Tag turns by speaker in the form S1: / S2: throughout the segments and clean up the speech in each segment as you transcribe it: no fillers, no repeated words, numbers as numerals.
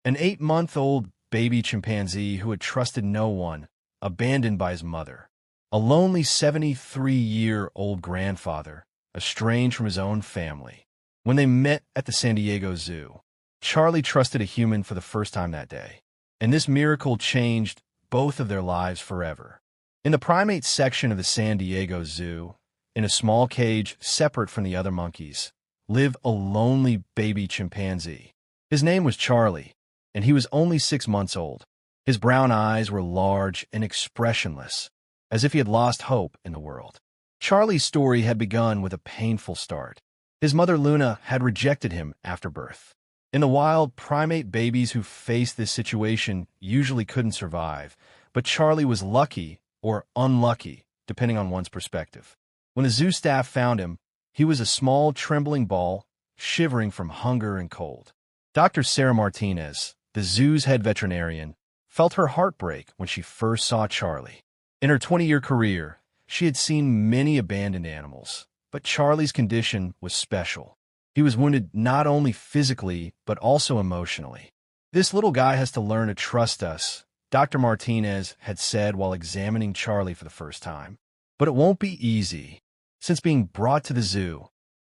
S1: An 8-month-old baby chimpanzee who had trusted no one, abandoned by his mother. A lonely 73-year-old grandfather, estranged from his own family. When they met at the San Diego Zoo, Charlie trusted a human for the first time that day. And this miracle changed both of their lives forever. In the primate section of the San Diego Zoo, in a small cage separate from the other monkeys, lived a lonely baby chimpanzee. His name was Charlie, and he was only 6 months old. His brown eyes were large and expressionless, as if he had lost hope in the world. Charlie's story had begun with a painful start. His mother Luna had rejected him after birth. In the wild, primate babies who faced this situation usually couldn't survive, but Charlie was lucky or unlucky, depending on one's perspective. When the zoo staff found him, he was a small, trembling ball, shivering from hunger and cold. Dr. Sarah Martinez, the zoo's head veterinarian, felt her heart break when she first saw Charlie. In her 20-year career, she had seen many abandoned animals, but Charlie's condition was special. He was wounded not only physically, but also emotionally. "This little guy has to learn to trust us," Dr. Martinez had said while examining Charlie for the first time. "But it won't be easy." Since being brought to the zoo,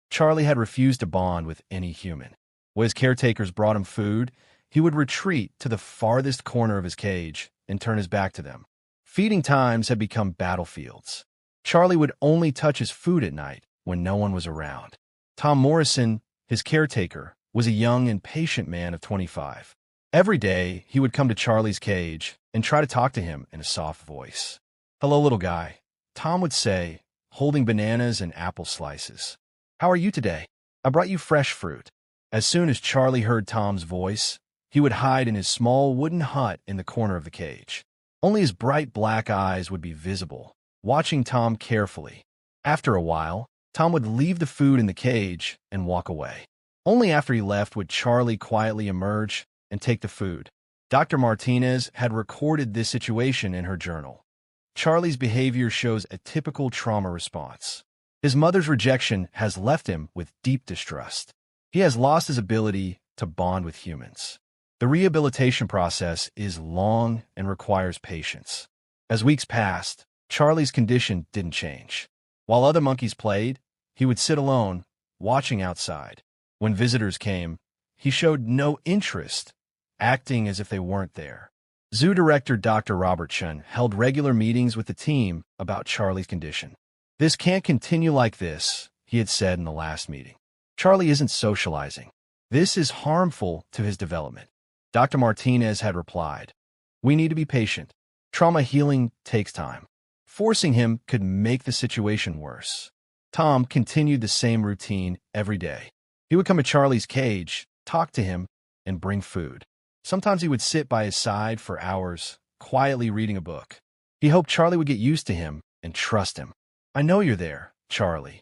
S1: Charlie had refused to bond with any human. When his caretakers brought him food, he would retreat to the farthest corner of his cage and turn his back to them. Feeding times had become battlefields. Charlie would only touch his food at night when no one was around. Tom Morrison, his caretaker, was a young and patient man of 25. Every day, he would come to Charlie's cage and try to talk to him in a soft voice. "Hello, little guy," Tom would say, holding bananas and apple slices. "How are you today? I brought you fresh fruit." As soon as Charlie heard Tom's voice, he would hide in his small wooden hut in the corner of the cage. Only his bright black eyes would be visible, watching Tom carefully. After a while, Tom would leave the food in the cage and walk away. Only after he left would Charlie quietly emerge and take the food. Dr. Martinez had recorded this situation in her journal. Charlie's behavior shows a typical trauma response. His mother's rejection has left him with deep distrust. He has lost his ability to bond with humans. The rehabilitation process is long and requires patience. As weeks passed, Charlie's condition didn't change. While other monkeys played, he would sit alone, watching outside. When visitors came, he showed no interest, acting as if they weren't there. Zoo director Dr. Robert Chun held regular meetings with the team about Charlie's condition. "This can't continue like this," he had said in the last meeting. "Charlie isn't socializing. This is harmful to his development." Dr. Martinez had replied, "We need to be patient. Trauma healing takes time." Forcing him could make the situation worse. Tom continued the same routine every day. He would come to Charlie's cage, talk to him, and bring food. Sometimes he would sit by his side for hours, quietly reading a book. He hoped Charlie would get used to him and trust him. "I know you're there, Charlie,"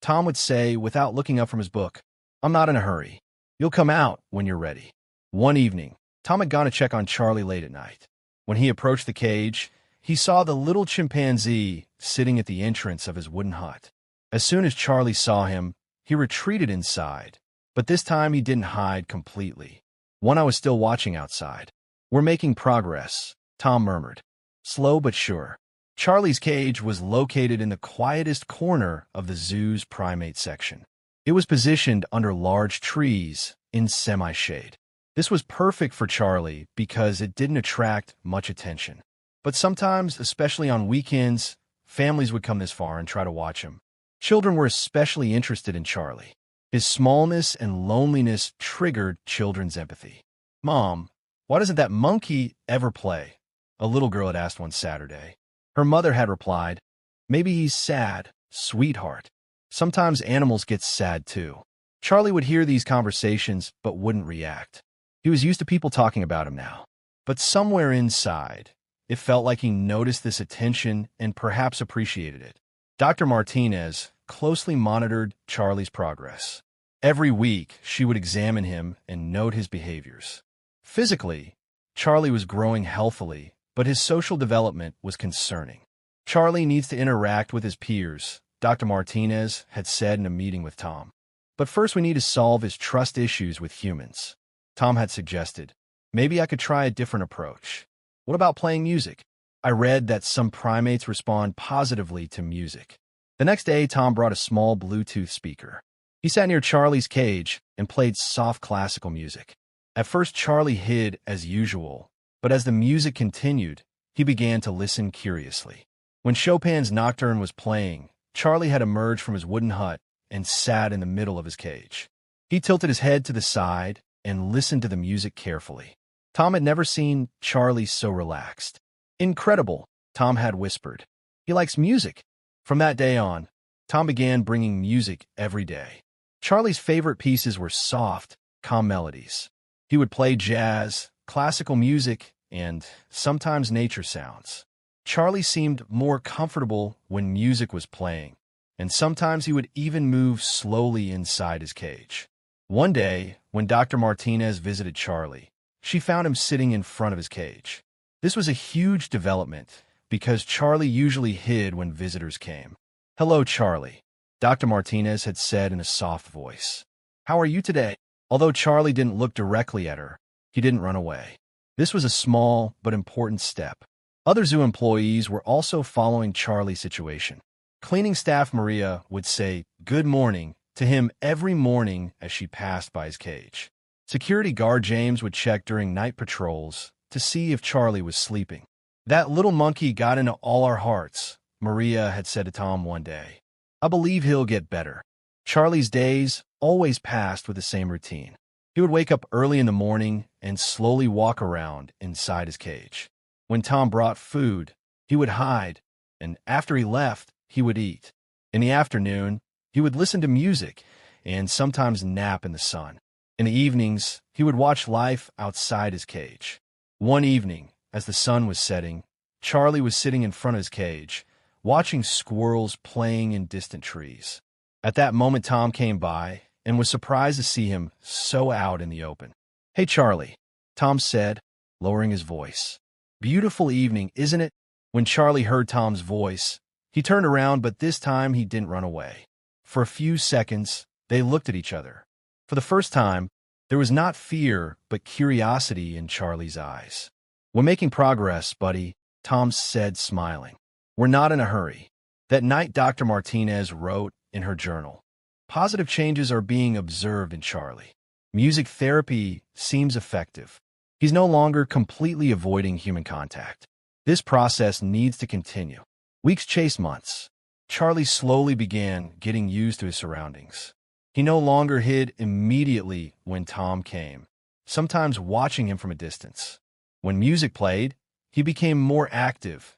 S1: Tom would say without looking up from his book. "I'm not in a hurry. You'll come out when you're ready." One evening, Tom had gone to check on Charlie late at night. When he approached the cage, he saw the little chimpanzee sitting at the entrance of his wooden hut. As soon as Charlie saw him, he retreated inside, but this time he didn't hide completely. "When I was still watching outside." "We're making progress," Tom murmured. Slow but sure. Charlie's cage was located in the quietest corner of the zoo's primate section. It was positioned under large trees in semi-shade. This was perfect for Charlie because it didn't attract much attention. But sometimes, especially on weekends, families would come this far and try to watch him. Children were especially interested in Charlie. His smallness and loneliness triggered children's empathy. "Mom, why doesn't that monkey ever play?" a little girl had asked one Saturday. Her mother had replied, "Maybe he's sad, sweetheart. Sometimes animals get sad too." Charlie would hear these conversations but wouldn't react. He was used to people talking about him now. But somewhere inside, it felt like he noticed this attention and perhaps appreciated it. Dr. Martinez closely monitored Charlie's progress. Every week, she would examine him and note his behaviors. Physically, Charlie was growing healthily, but his social development was concerning. "Charlie needs to interact with his peers," Dr. Martinez had said in a meeting with Tom. "But first we need to solve his trust issues with humans," Tom had suggested. Maybe I could try a different approach. What about playing music? I read that some primates respond positively to music. The next day, Tom brought a small Bluetooth speaker. He sat near Charlie's cage and played soft classical music. At first, Charlie hid as usual, but as the music continued, he began to listen curiously. When Chopin's Nocturne was playing, Charlie had emerged from his wooden hut and sat in the middle of his cage. He tilted his head to the side and listened to the music carefully. Tom had never seen Charlie so relaxed. "Incredible," Tom had whispered. "He likes music." From that day on, Tom began bringing music every day. Charlie's favorite pieces were soft, calm melodies. He would play jazz, classical music, and sometimes nature sounds. Charlie seemed more comfortable when music was playing, and sometimes he would even move slowly inside his cage. One day, when Dr. Martinez visited Charlie, she found him sitting in front of his cage. This was a huge development because Charlie usually hid when visitors came. "Hello, Charlie," Dr. Martinez had said in a soft voice. "How are you today?" Although Charlie didn't look directly at her, he didn't run away. This was a small but important step. Other zoo employees were also following Charlie's situation. Cleaning staff Maria would say "good morning" to him every morning as she passed by his cage. Security guard James would check during night patrols to see if Charlie was sleeping. "That little monkey got into all our hearts," Maria had said to Tom one day. "I believe he'll get better." Charlie's days always passed with the same routine. He would wake up early in the morning and slowly walk around inside his cage. When Tom brought food, he would hide, and after he left, he would eat. In the afternoon, he would listen to music and sometimes nap in the sun. In the evenings, he would watch life outside his cage. One evening, as the sun was setting, Charlie was sitting in front of his cage, watching squirrels playing in distant trees. At that moment, Tom came by and was surprised to see him so out in the open. "Hey, Charlie," Tom said, lowering his voice. "Beautiful evening, isn't it?" When Charlie heard Tom's voice, he turned around, but this time he didn't run away. For a few seconds, they looked at each other. For the first time, there was not fear, but curiosity in Charlie's eyes. "We're making progress, buddy," Tom said, smiling. "We're not in a hurry." That night, Dr. Martinez wrote in her journal, "Positive changes are being observed in Charlie. Music therapy seems effective. He's no longer completely avoiding human contact. This process needs to continue." Weeks chased months. Charlie slowly began getting used to his surroundings. He no longer hid immediately when Tom came, sometimes watching him from a distance. When music played, he became more active,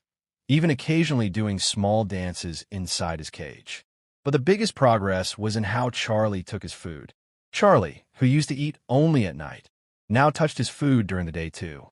S1: even occasionally doing small dances inside his cage. But the biggest progress was in how Charlie took his food. Charlie, who used to eat only at night, now touched his food during the day too.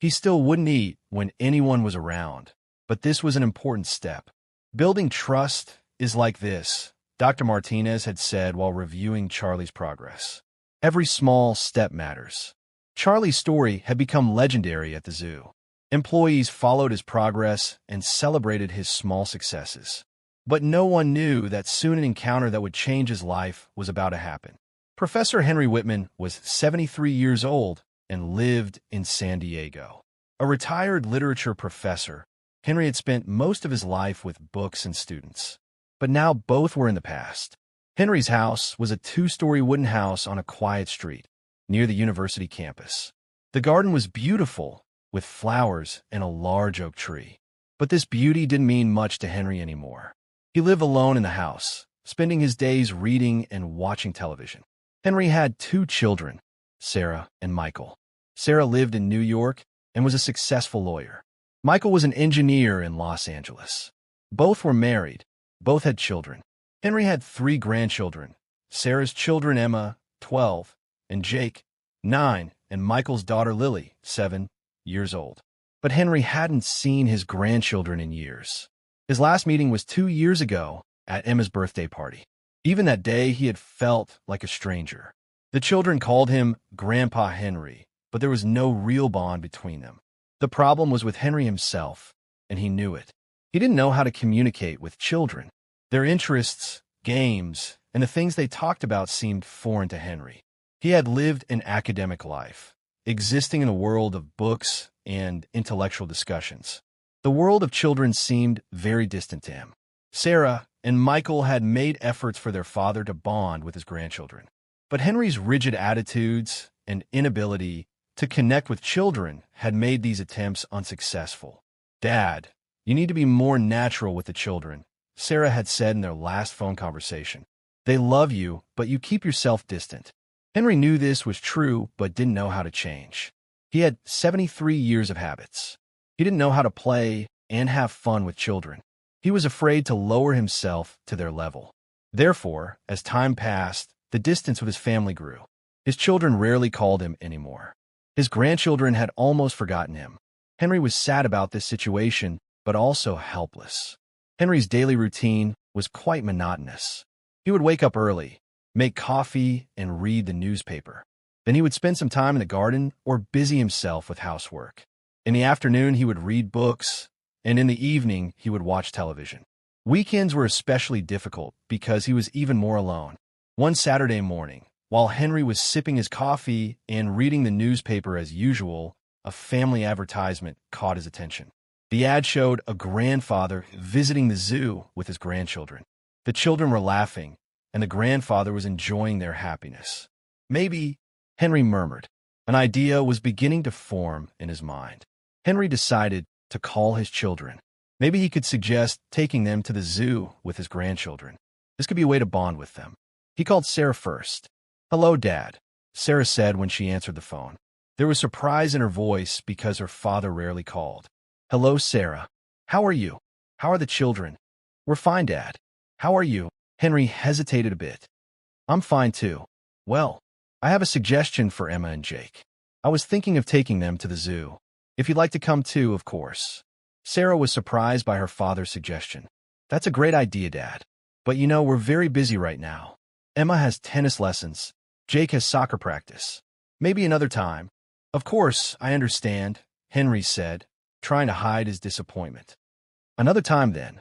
S1: He still wouldn't eat when anyone was around, but this was an important step. Building trust is like this, Dr. Martinez had said while reviewing Charlie's progress. Every small step matters. Charlie's story had become legendary at the zoo. Employees followed his progress and celebrated his small successes. But no one knew that soon an encounter that would change his life was about to happen. Professor Henry Whitman was 73 years old and lived in San Diego. A retired literature professor, Henry had spent most of his life with books and students. But now both were in the past. Henry's house was a 2-story wooden house on a quiet street, near the university campus. The garden was beautiful, with flowers and a large oak tree. But this beauty didn't mean much to Henry anymore. He lived alone in the house, spending his days reading and watching television. Henry had 2 children, Sarah and Michael. Sarah lived in New York and was a successful lawyer. Michael was an engineer in Los Angeles. Both were married. Both had children. Henry had 3 grandchildren, Sarah's children Emma, 12, and Jake, 9, and Michael's daughter Lily, 7 years old. But Henry hadn't seen his grandchildren in years. His last meeting was 2 years ago at Emma's birthday party. Even that day, he had felt like a stranger. The children called him Grandpa Henry, but there was no real bond between them. The problem was with Henry himself, and he knew it. He didn't know how to communicate with children. Their interests, games, and the things they talked about seemed foreign to Henry. He had lived an academic life, existing in a world of books and intellectual discussions. The world of children seemed very distant to him. Sarah and Michael had made efforts for their father to bond with his grandchildren. But Henry's rigid attitudes and inability to connect with children had made these attempts unsuccessful. "Dad, you need to be more natural with the children," Sarah had said in their last phone conversation. "They love you, but you keep yourself distant." Henry knew this was true, but didn't know how to change. He had 73 years of habits. He didn't know how to play and have fun with children. He was afraid to lower himself to their level. Therefore, as time passed, the distance with his family grew. His children rarely called him anymore. His grandchildren had almost forgotten him. Henry was sad about this situation, but also helpless. Henry's daily routine was quite monotonous. He would wake up early, make coffee, and read the newspaper. Then he would spend some time in the garden or busy himself with housework. In the afternoon, he would read books, and in the evening, he would watch television. Weekends were especially difficult because he was even more alone. One Saturday morning, while Henry was sipping his coffee and reading the newspaper as usual, a family advertisement caught his attention. The ad showed a grandfather visiting the zoo with his grandchildren. The children were laughing, and the grandfather was enjoying their happiness. "Maybe," Henry murmured. An idea was beginning to form in his mind. Henry decided to call his children. Maybe he could suggest taking them to the zoo with his grandchildren. This could be a way to bond with them. He called Sarah first. "Hello, Dad," Sarah said when she answered the phone. There was surprise in her voice because her father rarely called. "Hello, Sarah. How are you? How are the children?" "We're fine, Dad. How are you?" Henry hesitated a bit. "I'm fine, too. Well, I have a suggestion for Emma and Jake. I was thinking of taking them to the zoo. If you'd like to come too, of course." Sarah was surprised by her father's suggestion. "That's a great idea, Dad. But you know, we're very busy right now. Emma has tennis lessons. Jake has soccer practice. Maybe another time." "Of course, I understand," Henry said, trying to hide his disappointment. "Another time, then."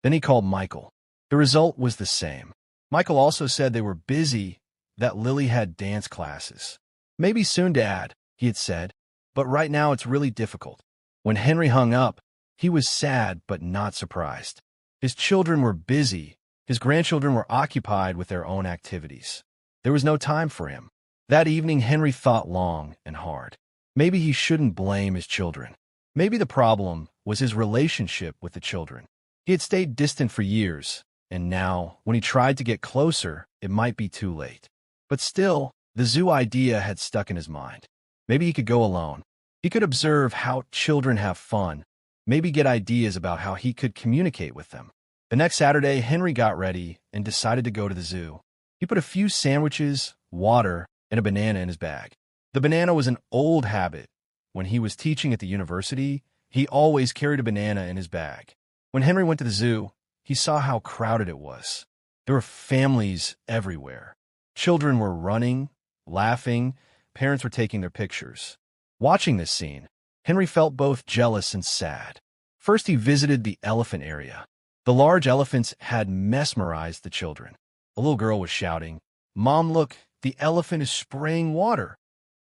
S1: Then he called Michael. The result was the same. Michael also said they were busy, that Lily had dance classes. "Maybe soon, Dad," he had said, "but right now it's really difficult." When Henry hung up, he was sad but not surprised. His children were busy. His grandchildren were occupied with their own activities. There was no time for him. That evening, Henry thought long and hard. Maybe he shouldn't blame his children. Maybe the problem was his relationship with the children. He had stayed distant for years, and now, when he tried to get closer, it might be too late. But still, the zoo idea had stuck in his mind. Maybe he could go alone. He could observe how children have fun, maybe get ideas about how he could communicate with them. The next Saturday, Henry got ready and decided to go to the zoo. He put a few sandwiches, water, and a banana in his bag. The banana was an old habit. When he was teaching at the university, he always carried a banana in his bag. When Henry went to the zoo, he saw how crowded it was. There were families everywhere. Children were running, laughing, parents were taking their pictures. Watching this scene, Henry felt both jealous and sad. First, he visited the elephant area. The large elephants had mesmerized the children. A little girl was shouting, "Mom, look, the elephant is spraying water."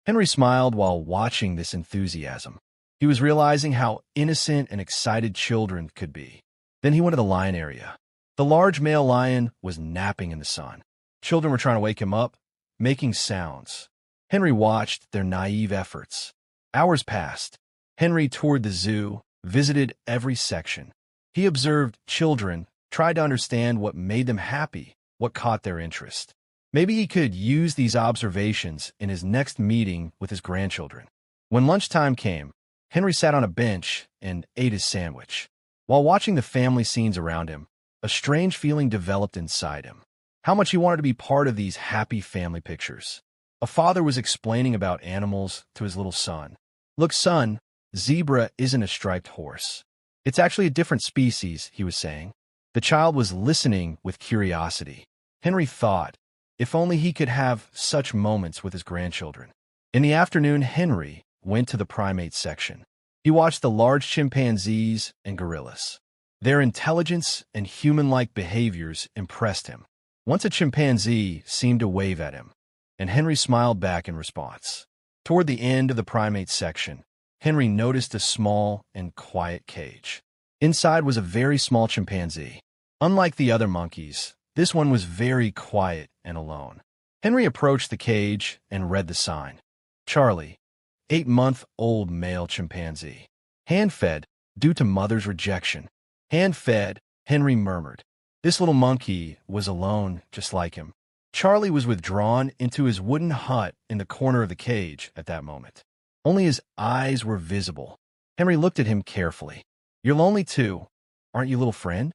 S1: Henry smiled while watching this enthusiasm. He was realizing how innocent and excited children could be. Then he went to the lion area. The large male lion was napping in the sun. Children were trying to wake him up, making sounds. Henry watched their naive efforts. Hours passed. Henry toured the zoo, visited every section. He observed children, tried to understand what made them happy, what caught their interest. Maybe he could use these observations in his next meeting with his grandchildren. When lunchtime came, Henry sat on a bench and ate his sandwich. While watching the family scenes around him, a strange feeling developed inside him. How much he wanted to be part of these happy family pictures. A father was explaining about animals to his little son. "Look, son, zebra isn't a striped horse. It's actually a different species," he was saying. The child was listening with curiosity. Henry thought, if only he could have such moments with his grandchildren. In the afternoon, Henry went to the primate section. He watched the large chimpanzees and gorillas. Their intelligence and human-like behaviors impressed him. Once a chimpanzee seemed to wave at him, and Henry smiled back in response. Toward the end of the primate section, Henry noticed a small and quiet cage. Inside was a very small chimpanzee. Unlike the other monkeys, this one was very quiet and alone. Henry approached the cage and read the sign. Charlie, 8-month-old male chimpanzee. Hand-fed due to mother's rejection. Hand-fed, Henry murmured. This little monkey was alone, just like him. Charlie was withdrawn into his wooden hut in the corner of the cage at that moment. Only his eyes were visible. Henry looked at him carefully. You're lonely too, aren't you, little friend?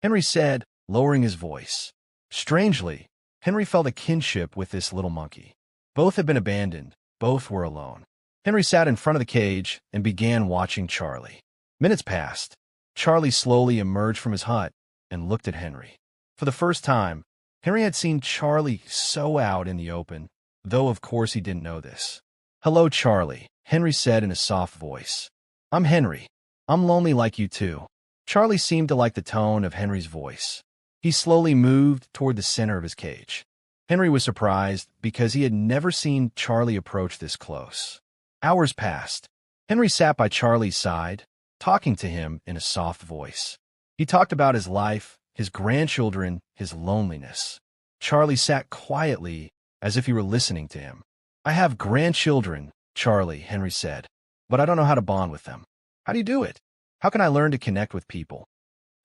S1: Henry said, lowering his voice. Strangely, Henry felt a kinship with this little monkey. Both had been abandoned. Both were alone. Henry sat in front of the cage and began watching Charlie. Minutes passed. Charlie slowly emerged from his hut and looked at Henry. For the first time, Henry had seen Charlie so out in the open, though of course he didn't know this. Hello, Charlie, Henry said in a soft voice. I'm Henry. I'm lonely like you too. Charlie seemed to like the tone of Henry's voice. He slowly moved toward the center of his cage. Henry was surprised because he had never seen Charlie approach this close. Hours passed. Henry sat by Charlie's side, talking to him in a soft voice. He talked about his life, his grandchildren, his loneliness. Charlie sat quietly as if he were listening to him. I have grandchildren, Charlie, Henry said, but I don't know how to bond with them. How do you do it? How can I learn to connect with people?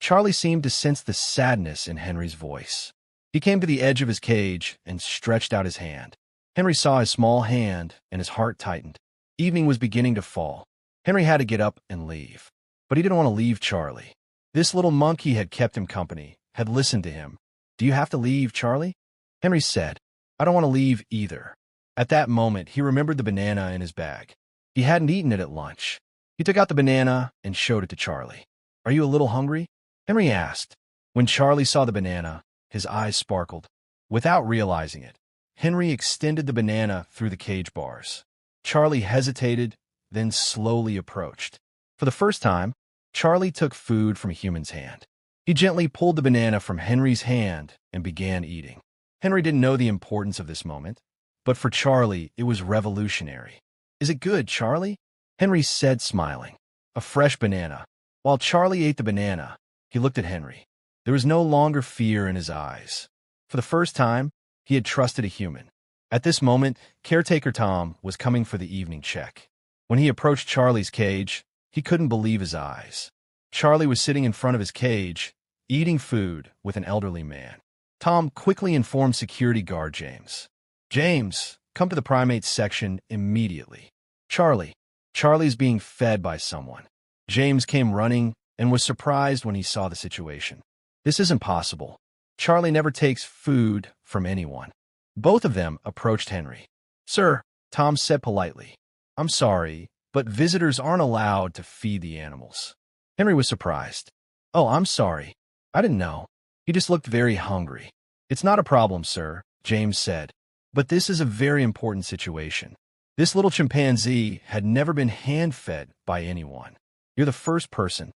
S1: Charlie seemed to sense the sadness in Henry's voice. He came to the edge of his cage and stretched out his hand. Henry saw his small hand and his heart tightened. Evening was beginning to fall. Henry had to get up and leave. But he didn't want to leave Charlie. This little monkey had kept him company, had listened to him. Do you have to leave, Charlie? Henry said, I don't want to leave either. At that moment, he remembered the banana in his bag. He hadn't eaten it at lunch. He took out the banana and showed it to Charlie. Are you a little hungry? Henry asked. When Charlie saw the banana, his eyes sparkled. Without realizing it, Henry extended the banana through the cage bars. Charlie hesitated, then slowly approached. For the first time, Charlie took food from a human's hand. He gently pulled the banana from Henry's hand and began eating. Henry didn't know the importance of this moment, but for Charlie, it was revolutionary. Is it good, Charlie? Henry said, smiling. A fresh banana. While Charlie ate the banana, he looked at Henry. There was no longer fear in his eyes. For the first time, he had trusted a human. At this moment, caretaker Tom was coming for the evening check. When he approached Charlie's cage, he couldn't believe his eyes. Charlie was sitting in front of his cage, eating food with an elderly man. Tom quickly informed security guard James. James, come to the primates section immediately. Charlie's being fed by someone. James came running and was surprised when he saw the situation. This isn't possible. Charlie never takes food from anyone. Both of them approached Henry. Sir, Tom said politely, I'm sorry, but visitors aren't allowed to feed the animals. Henry was surprised. Oh, I'm sorry. I didn't know. He just looked very hungry. It's not a problem, sir, James said. But this is a very important situation. This little chimpanzee had never been hand-fed by anyone. You're the first person,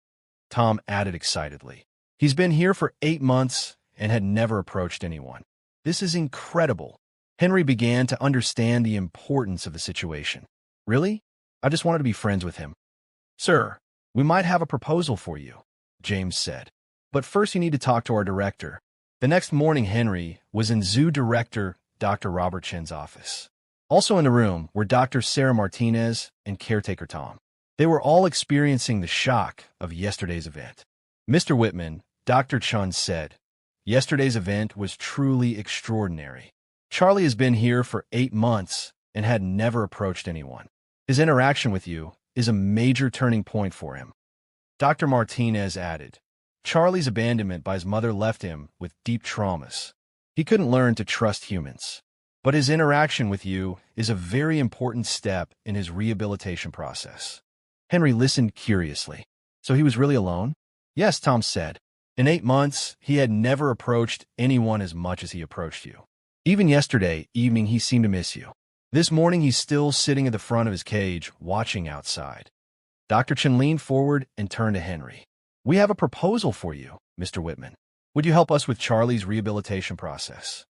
S1: Tom added excitedly. He's been here for 8 months and had never approached anyone. This is incredible. Henry began to understand the importance of the situation. Really? I just wanted to be friends with him. Sir, we might have a proposal for you, James said. But first you need to talk to our director. The next morning, Henry was in Zoo Director Dr. Robert Chen's office. Also in the room were Dr. Sarah Martinez and caretaker Tom. They were all experiencing the shock of yesterday's event. Mr. Whitman, Dr. Chun said, yesterday's event was truly extraordinary. Charlie has been here for 8 months and had never approached anyone. His interaction with you is a major turning point for him. Dr. Martinez added, Charlie's abandonment by his mother left him with deep traumas. He couldn't learn to trust humans. But his interaction with you is a very important step in his rehabilitation process. Henry listened curiously. So he was really alone? Yes, Tom said. In 8 months, he had never approached anyone as much as he approached you. Even yesterday evening, he seemed to miss you. This morning, he's still sitting at the front of his cage, watching outside. Dr. Chen leaned forward and turned to Henry. We have a proposal for you, Mr. Whitman. Would you help us with Charlie's rehabilitation process?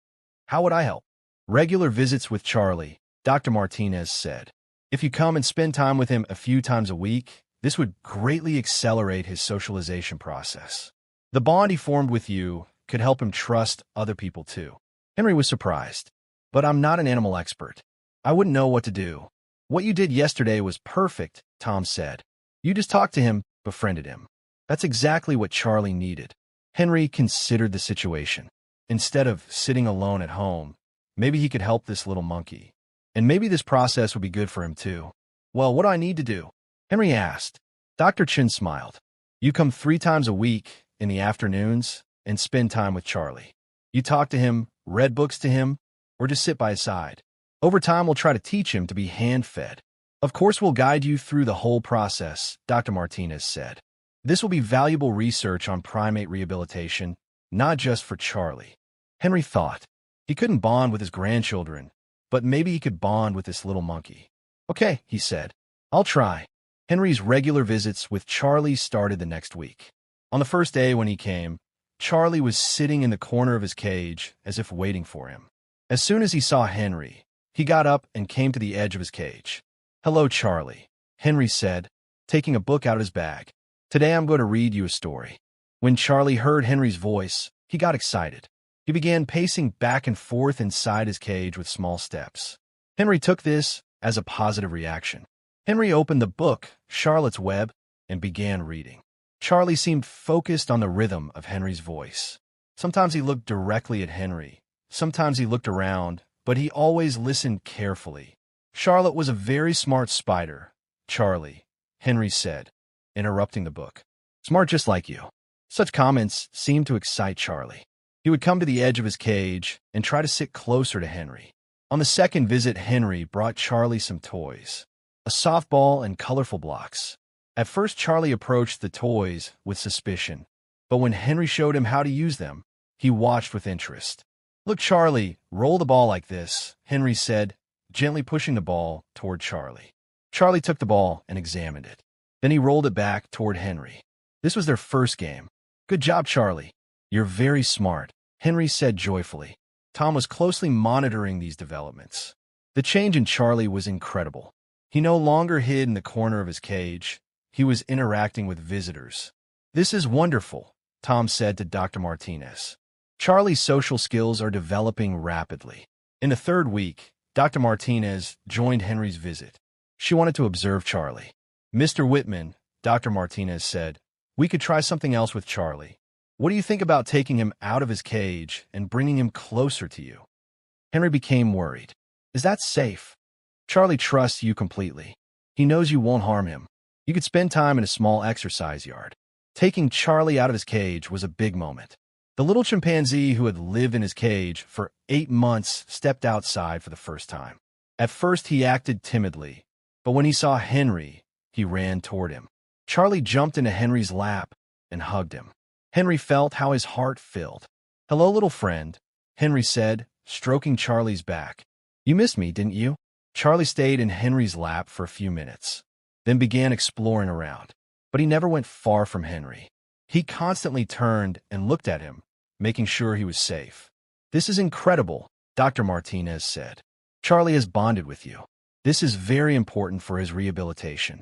S1: How would I help? Regular visits with Charlie, Dr. Martinez said. If you come and spend time with him a few times a week, this would greatly accelerate his socialization process. The bond he formed with you could help him trust other people too. Henry was surprised. But I'm not an animal expert. I wouldn't know what to do. What you did yesterday was perfect, Tom said. You just talked to him, befriended him. That's exactly what Charlie needed. Henry considered the situation. Instead of sitting alone at home, maybe he could help this little monkey. And maybe this process would be good for him too. Well, what do I need to do? Henry asked. Dr. Chin smiled. You come 3 times a week in the afternoons and spend time with Charlie. You talk to him, read books to him, or just sit by his side. Over time, we'll try to teach him to be hand-fed. Of course, we'll guide you through the whole process, Dr. Martinez said. This will be valuable research on primate rehabilitation, not just for Charlie. Henry thought. He couldn't bond with his grandchildren, but maybe he could bond with this little monkey. Okay, he said. I'll try. Henry's regular visits with Charlie started the next week. On the first day when he came, Charlie was sitting in the corner of his cage as if waiting for him. As soon as he saw Henry, he got up and came to the edge of his cage. Hello, Charlie, Henry said, taking a book out of his bag. Today I'm going to read you a story. When Charlie heard Henry's voice, he got excited. He began pacing back and forth inside his cage with small steps. Henry took this as a positive reaction. Henry opened the book, Charlotte's Web, and began reading. Charlie seemed focused on the rhythm of Henry's voice. Sometimes he looked directly at Henry. Sometimes he looked around, but he always listened carefully. Charlotte was a very smart spider, Charlie, Henry said, interrupting the book. Smart just like you. Such comments seemed to excite Charlie. He would come to the edge of his cage and try to sit closer to Henry. On the second visit, Henry brought Charlie some toys, a softball and colorful blocks. At first, Charlie approached the toys with suspicion, but when Henry showed him how to use them, he watched with interest. Look, Charlie, roll the ball like this, Henry said, gently pushing the ball toward Charlie. Charlie took the ball and examined it. Then he rolled it back toward Henry. This was their first game. Good job, Charlie. You're very smart, Henry said joyfully. Tom was closely monitoring these developments. The change in Charlie was incredible. He no longer hid in the corner of his cage. He was interacting with visitors. This is wonderful, Tom said to Dr. Martinez. Charlie's social skills are developing rapidly. In the third week, Dr. Martinez joined Henry's visit. She wanted to observe Charlie. Mr. Whitman, Dr. Martinez said, we could try something else with Charlie. What do you think about taking him out of his cage and bringing him closer to you? Henry became worried. Is that safe? Charlie trusts you completely. He knows you won't harm him. You could spend time in a small exercise yard. Taking Charlie out of his cage was a big moment. The little chimpanzee who had lived in his cage for 8 months stepped outside for the first time. At first, he acted timidly, but when he saw Henry, he ran toward him. Charlie jumped into Henry's lap and hugged him. Henry felt how his heart filled. Hello, little friend, Henry said, stroking Charlie's back. You missed me, didn't you? Charlie stayed in Henry's lap for a few minutes, then began exploring around. But he never went far from Henry. He constantly turned and looked at him, making sure he was safe. This is incredible, Dr. Martinez said. Charlie has bonded with you. This is very important for his rehabilitation.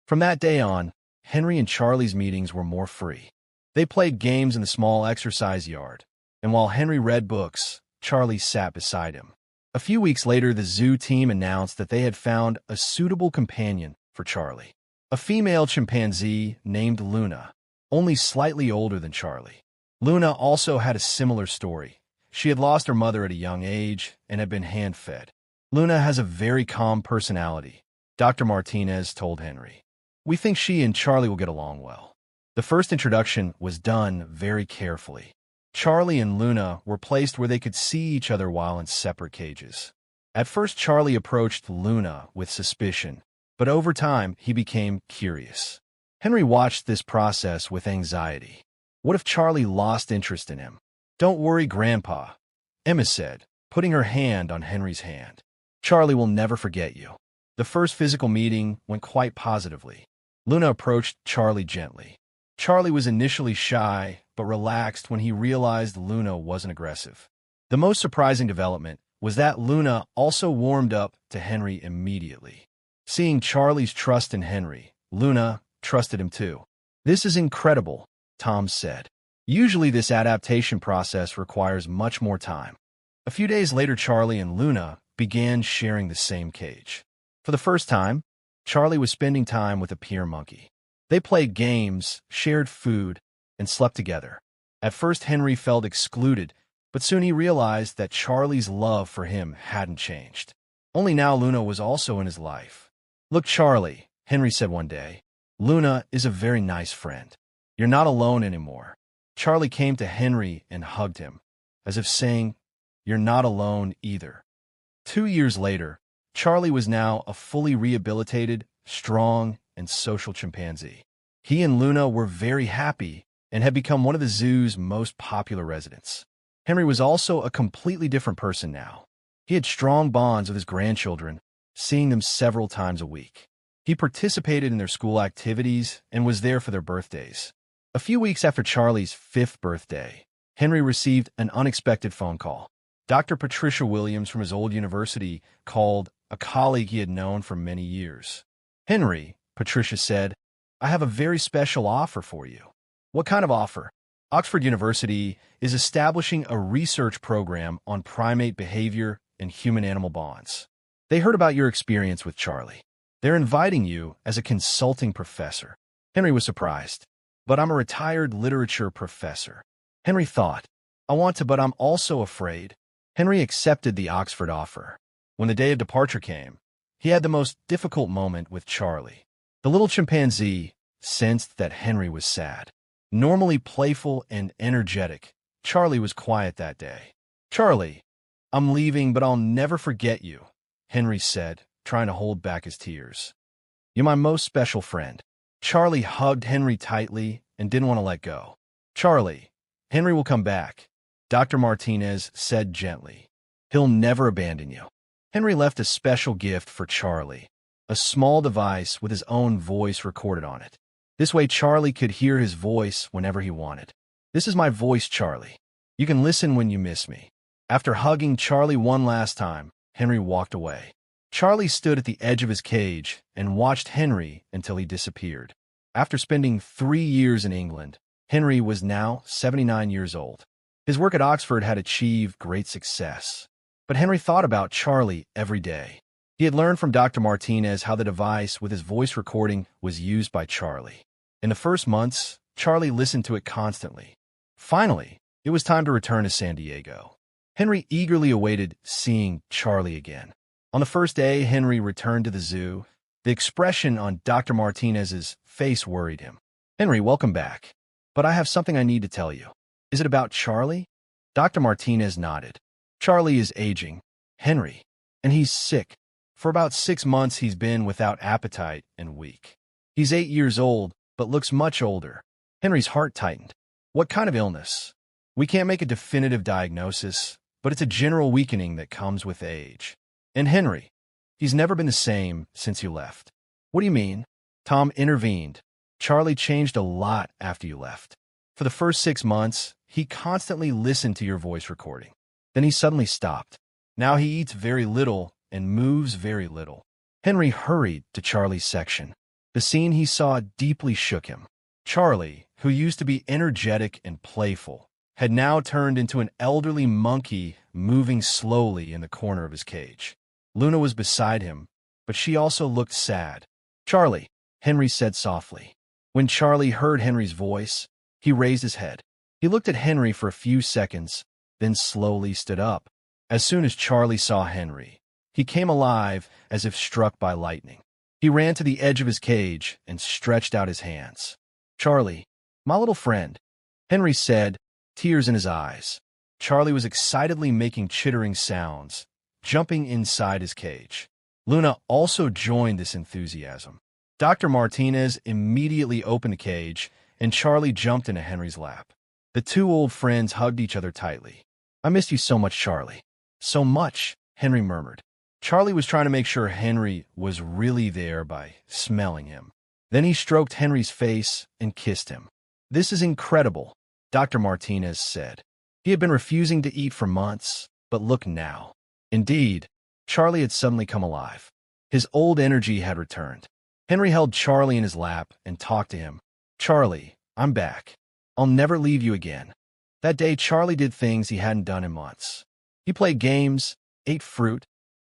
S1: From that day on, Henry and Charlie's meetings were more free. They played games in the small exercise yard, and while Henry read books, Charlie sat beside him. A few weeks later, the zoo team announced that they had found a suitable companion for Charlie. A female chimpanzee named Luna, only slightly older than Charlie. Luna also had a similar story. She had lost her mother at a young age and had been hand-fed. Luna has a very calm personality, Dr. Martinez told Henry. We think she and Charlie will get along well. The first introduction was done very carefully. Charlie and Luna were placed where they could see each other while in separate cages. At first, Charlie approached Luna with suspicion, but over time, he became curious. Henry watched this process with anxiety. What if Charlie lost interest in him? Don't worry, Grandpa, Emma said, putting her hand on Henry's hand. Charlie will never forget you. The first physical meeting went quite positively. Luna approached Charlie gently. Charlie was initially shy, but relaxed when he realized Luna wasn't aggressive. The most surprising development was that Luna also warmed up to Henry immediately. Seeing Charlie's trust in Henry, Luna trusted him too. "This is incredible," Tom said. "Usually this adaptation process requires much more time." A few days later, Charlie and Luna began sharing the same cage. For the first time, Charlie was spending time with a peer monkey. They played games, shared food, and slept together. At first, Henry felt excluded, but soon he realized that Charlie's love for him hadn't changed. Only now Luna was also in his life. "Look, Charlie," Henry said one day, "Luna is a very nice friend. You're not alone anymore." Charlie came to Henry and hugged him, as if saying, "You're not alone either." 2 years later, Charlie was now a fully rehabilitated, strong, and social chimpanzee. He and Luna were very happy and had become one of the zoo's most popular residents. Henry was also a completely different person now. He had strong bonds with his grandchildren, seeing them several times a week. He participated in their school activities and was there for their birthdays. A few weeks after Charlie's 5th birthday, Henry received an unexpected phone call. Dr. Patricia Williams from his old university called, a colleague he had known for many years. "Henry," Patricia said, "I have a very special offer for you." "What kind of offer?" "Oxford University is establishing a research program on primate behavior and human-animal bonds. They heard about your experience with Charlie. They're inviting you as a consulting professor." Henry was surprised. "But I'm a retired literature professor." Henry thought, "I want to, but I'm also afraid." Henry accepted the Oxford offer. When the day of departure came, he had the most difficult moment with Charlie. The little chimpanzee sensed that Henry was sad. Normally playful and energetic, Charlie was quiet that day. "Charlie, I'm leaving, but I'll never forget you," Henry said, trying to hold back his tears. "You're my most special friend." Charlie hugged Henry tightly and didn't want to let go. "Charlie, Henry will come back," Dr. Martinez said gently. "He'll never abandon you." Henry left a special gift for Charlie, a small device with his own voice recorded on it. This way Charlie could hear his voice whenever he wanted. "This is my voice, Charlie. You can listen when you miss me." After hugging Charlie one last time, Henry walked away. Charlie stood at the edge of his cage and watched Henry until he disappeared. After spending 3 years in England, Henry was now 79 years old. His work at Oxford had achieved great success. But Henry thought about Charlie every day. He had learned from Dr. Martinez how the device with his voice recording was used by Charlie. In the first months, Charlie listened to it constantly. Finally, it was time to return to San Diego. Henry eagerly awaited seeing Charlie again. On the first day Henry returned to the zoo, the expression on Dr. Martinez's face worried him. "Henry, welcome back. But I have something I need to tell you." "Is it about Charlie?" Dr. Martinez nodded. "Charlie is aging, Henry, and he's sick. For about 6 months he's been without appetite and weak. He's 8 years old, but looks much older." Henry's heart tightened. "What kind of illness?" "We can't make a definitive diagnosis, but it's a general weakening that comes with age." "And Henry, he's never been the same since you left." "What do you mean?" Tom intervened. "Charlie changed a lot after you left. For the first 6 months, he constantly listened to your voice recording. Then he suddenly stopped. Now he eats very little and moves very little." Henry hurried to Charlie's section. The scene he saw deeply shook him. Charlie, who used to be energetic and playful, had now turned into an elderly monkey moving slowly in the corner of his cage. Luna was beside him, but she also looked sad. "Charlie," Henry said softly. When Charlie heard Henry's voice, he raised his head. He looked at Henry for a few seconds, then slowly stood up. As soon as Charlie saw Henry, he came alive as if struck by lightning. He ran to the edge of his cage and stretched out his hands. "Charlie, my little friend," Henry said, tears in his eyes. Charlie was excitedly making chittering sounds, jumping inside his cage. Luna also joined this enthusiasm. Dr. Martinez immediately opened the cage, and Charlie jumped into Henry's lap. The two old friends hugged each other tightly. "I missed you so much, Charlie." "So much," Henry murmured. Charlie was trying to make sure Henry was really there by smelling him. Then he stroked Henry's face and kissed him. "This is incredible," Dr. Martinez said. He had been refusing to eat for months, but look now. Indeed, Charlie had suddenly come alive. His old energy had returned. Henry held Charlie in his lap and talked to him. "Charlie, I'm back. I'll never leave you again." That day, Charlie did things he hadn't done in months. He played games, ate fruit,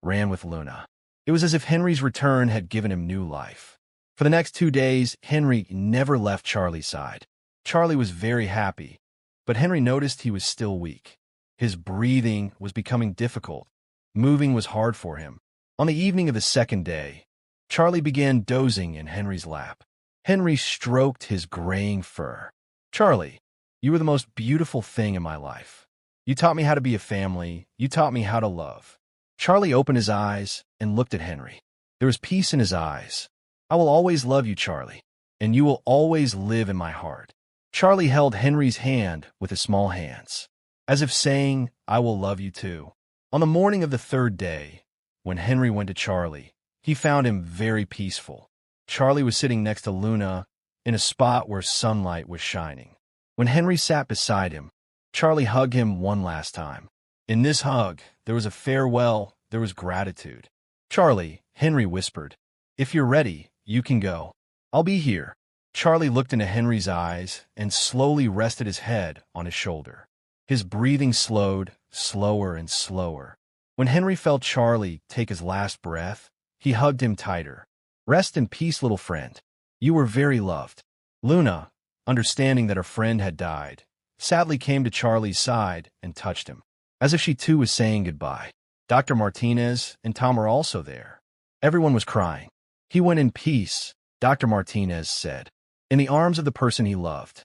S1: ran with Luna. It was as if Henry's return had given him new life. For the next 2 days, Henry never left Charlie's side. Charlie was very happy, but Henry noticed he was still weak. His breathing was becoming difficult. Moving was hard for him. On the evening of the second day, Charlie began dozing in Henry's lap. Henry stroked his graying fur. "Charlie, you were the most beautiful thing in my life. You taught me how to be a family. You taught me how to love." Charlie opened his eyes and looked at Henry. There was peace in his eyes. "I will always love you, Charlie, and you will always live in my heart." Charlie held Henry's hand with his small hands, as if saying, "I will love you too." On the morning of the third day, when Henry went to Charlie, he found him very peaceful. Charlie was sitting next to Luna in a spot where sunlight was shining. When Henry sat beside him, Charlie hugged him one last time. In this hug, there was a farewell, there was gratitude. "Charlie," Henry whispered, "if you're ready, you can go. I'll be here." Charlie looked into Henry's eyes and slowly rested his head on his shoulder. His breathing slowed, slower and slower. When Henry felt Charlie take his last breath, he hugged him tighter. "Rest in peace, little friend. You were very loved." Luna, understanding that her friend had died, sadly came to Charlie's side and touched him, as if she too was saying goodbye. Dr. Martinez and Tom were also there. Everyone was crying. "He went in peace," Dr. Martinez said, "in the arms of the person he loved."